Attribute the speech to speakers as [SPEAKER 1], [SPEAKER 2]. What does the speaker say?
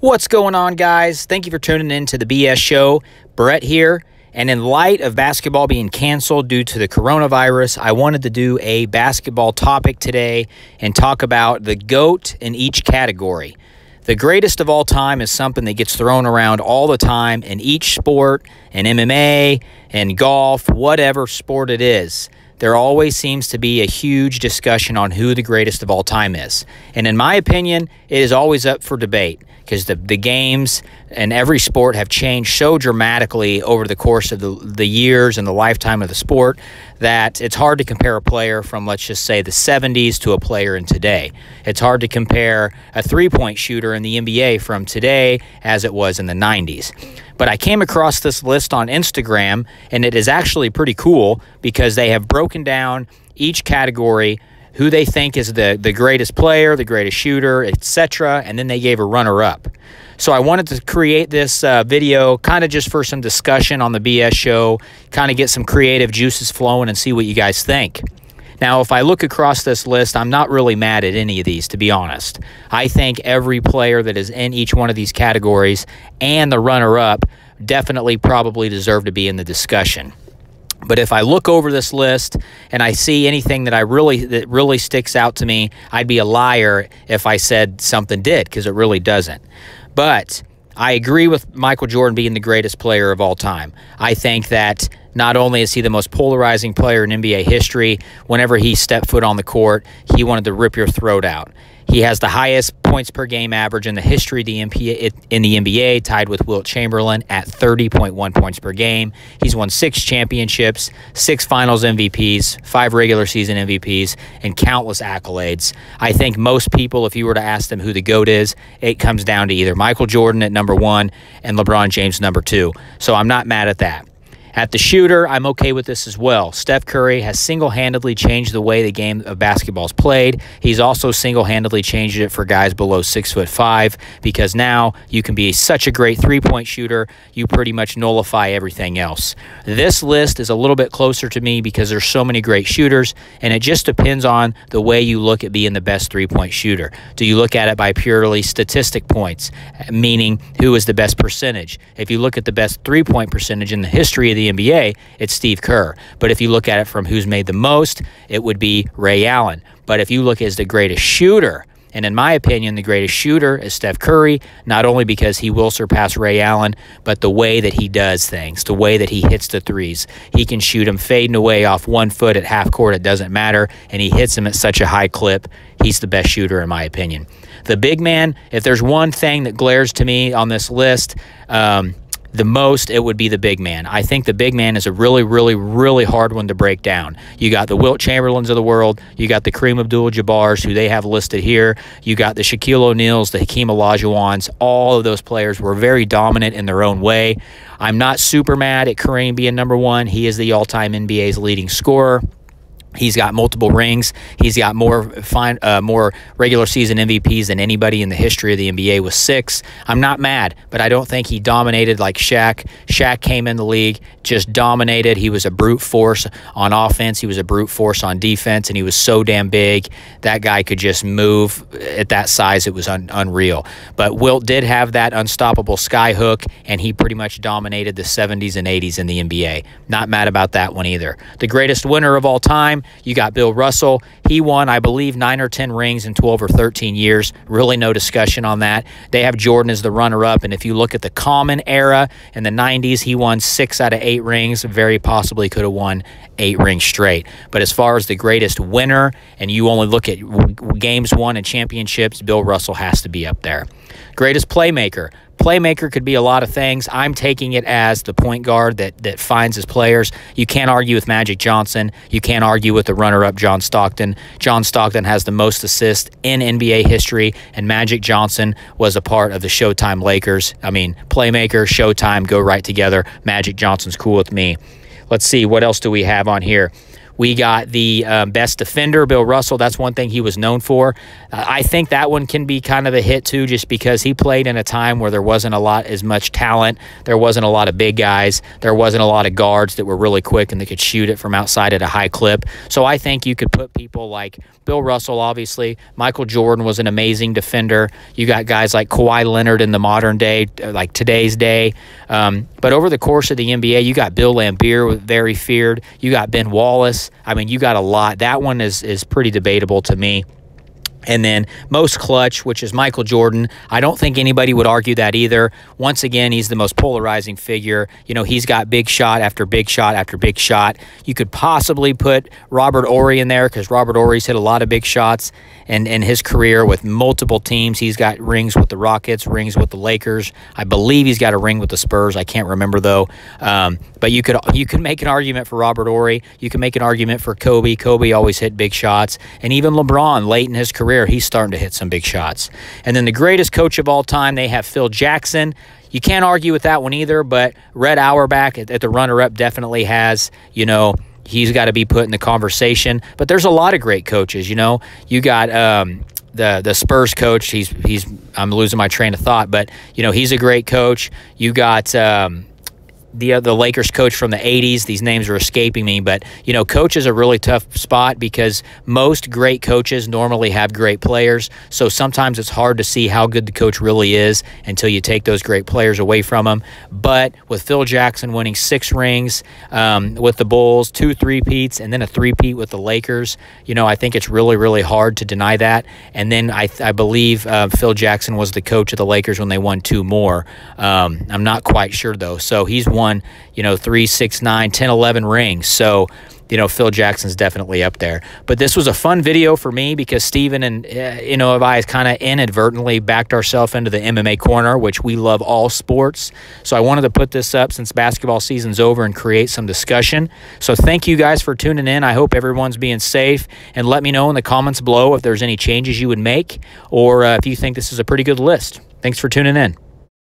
[SPEAKER 1] What's going on, guys? Thank you for tuning in to the BS Show. Brett here. And in light of basketball being canceled due to the coronavirus, I wanted to do a basketball topic today and talk about the GOAT in each category. The greatest of all time is something that gets thrown around all the time in each sport, in MMA, in golf, whatever sport it is. There always seems to be a huge discussion on who the greatest of all time is. And in my opinion, it is always up for debate because the games and every sport have changed so dramatically over the course of the years and the lifetime of the sport that it's hard to compare a player from, let's just say, the 70s to a player in today. It's hard to compare a three-point shooter in the NBA from today as it was in the 90s. But I came across this list on Instagram, and it is actually pretty cool because they have broken down each category, who they think is the greatest player, the greatest shooter, etc., and then they gave a runner-up. So I wanted to create this video kind of just for some discussion on the BS Show, kind of get some creative juices flowing and see what you guys think. Now, if I look across this list, I'm not really mad at any of these, to be honest. I think every player that is in each one of these categories and the runner-up definitely probably deserve to be in the discussion. But if I look over this list and I see anything that really sticks out to me, I'd be a liar if I said something did, because it really doesn't. But I agree with Michael Jordan being the greatest player of all time. I think that not only is he the most polarizing player in NBA history, whenever he stepped foot on the court, he wanted to rip your throat out. He has the highest points per game average in the history of the NBA, tied with Wilt Chamberlain at 30.1 points per game. He's won 6 championships, 6 finals MVPs, 5 regular season MVPs, and countless accolades. I think most people, if you were to ask them who the GOAT is, it comes down to either Michael Jordan at number 1 and LeBron James number 2. So I'm not mad at that. At the shooter, I'm okay with this as well. Steph Curry has single-handedly changed the way the game of basketball is played. He's also single-handedly changed it for guys below 6'5", because now you can be such a great three-point shooter, you pretty much nullify everything else. This list is a little bit closer to me because there's so many great shooters, and it just depends on the way you look at being the best three-point shooter. Do you look at it by purely statistic points, meaning who is the best percentage? If you look at the best three-point percentage in the history of the NBA, it's Steve Kerr. But if you look at it from who's made the most, it would be Ray Allen. But if you look as the greatest shooter, and in my opinion, the greatest shooter is Steph Curry, not only because he will surpass Ray Allen, but the way that he does things, the way that he hits the threes. He can shoot them fading away off 1 foot at half court, it doesn't matter, and he hits them at such a high clip. He's the best shooter in my opinion. The big man, if there's one thing that glares to me on this list, the most, it would be the big man. I think the big man is a really hard one to break down. You got the Wilt Chamberlains of the world. You got the Kareem Abdul-Jabbars, who they have listed here. You got the Shaquille O'Neals, the Hakeem Olajuwons. All of those players were very dominant in their own way. I'm not super mad at Kareem being number 1. He is the all-time NBA's leading scorer. He's got multiple rings. He's got more regular season MVPs than anybody in the history of the NBA with 6. I'm not mad, but I don't think he dominated like Shaq. Shaq came in the league, just dominated. He was a brute force on offense. He was a brute force on defense, and he was so damn big. That guy could just move at that size. It was unreal. But Wilt did have that unstoppable sky hook, and he pretty much dominated the 70s and 80s in the NBA. Not mad about that one either. The greatest winner of all time, you got Bill Russell. He won, I believe, 9 or 10 rings in 12 or 13 years. Really no discussion on that. They have Jordan as the runner-up, and if you look at the common era in the 90s, he won 6 out of 8 rings. Very possibly could have won 8 rings straight. But as far as the greatest winner, and you only look at games won and championships, Bill Russell has to be up there. Greatest playmaker. Playmaker could be a lot of things. I'm taking it as the point guard that finds his players. You can't argue with Magic Johnson. You can't argue with the runner-up John Stockton. John Stockton has the most assists in NBA history, and Magic Johnson was a part of the Showtime Lakers. I mean, playmaker, Showtime go right together. Magic Johnson's cool with me. Let's see, what else do we have on here? We got the best defender, Bill Russell. That's one thing he was known for. I think that one can be kind of a hit too, just because he played in a time where there wasn't as much talent. There wasn't a lot of big guys. There wasn't a lot of guards that were really quick and that could shoot it from outside at a high clip. So I think you could put people like Bill Russell, obviously. Michael Jordan was an amazing defender. You got guys like Kawhi Leonard in the modern day, like today's day. But over the course of the NBA, you got Bill Laimbeer, very feared. You got Ben Wallace. I mean, you got a lot. That one is pretty debatable to me. And then most clutch, which is Michael Jordan. I don't think anybody would argue that either. Once again, he's the most polarizing figure. You know, he's got big shot after big shot after big shot. You could possibly put Robert Horry in there because Robert Horry's hit a lot of big shots in his career with multiple teams. He's got rings with the Rockets, rings with the Lakers. I believe he's got a ring with the Spurs. I can't remember, though. But you could make an argument for Robert Horry. You can make an argument for Kobe. Kobe always hit big shots. And even LeBron, late in his career, he's starting to hit some big shots. And then the greatest coach of all time, they have Phil Jackson. You can't argue with that one either, but Red Auerbach at the runner-up definitely has, you know, he's got to be put in the conversation. But there's a lot of great coaches, you know. You got the Spurs coach. I'm losing my train of thought, but, you know, he's a great coach. You got the Lakers coach from the 80s. These names are escaping me, but, you know, coach is a really tough spot because most great coaches normally have great players, so sometimes it's hard to see how good the coach really is until you take those great players away from him. But with Phil Jackson winning 6 rings with the Bulls, 2 three-peats, and then a three-peat with the Lakers, you know, I think it's really, really hard to deny that. And then I believe Phil Jackson was the coach of the Lakers when they won 2 more. I'm not quite sure, though. So he's won, you know, 3, 6, 9, 10, 11 rings. So, you know, Phil Jackson's definitely up there. But this was a fun video for me because Steven and, you know, I kind of inadvertently backed ourselves into the MMA corner, which we love all sports. So I wanted to put this up since basketball season's over and create some discussion. So thank you guys for tuning in. I hope everyone's being safe. And let me know in the comments below if there's any changes you would make or if you think this is a pretty good list. Thanks for tuning in.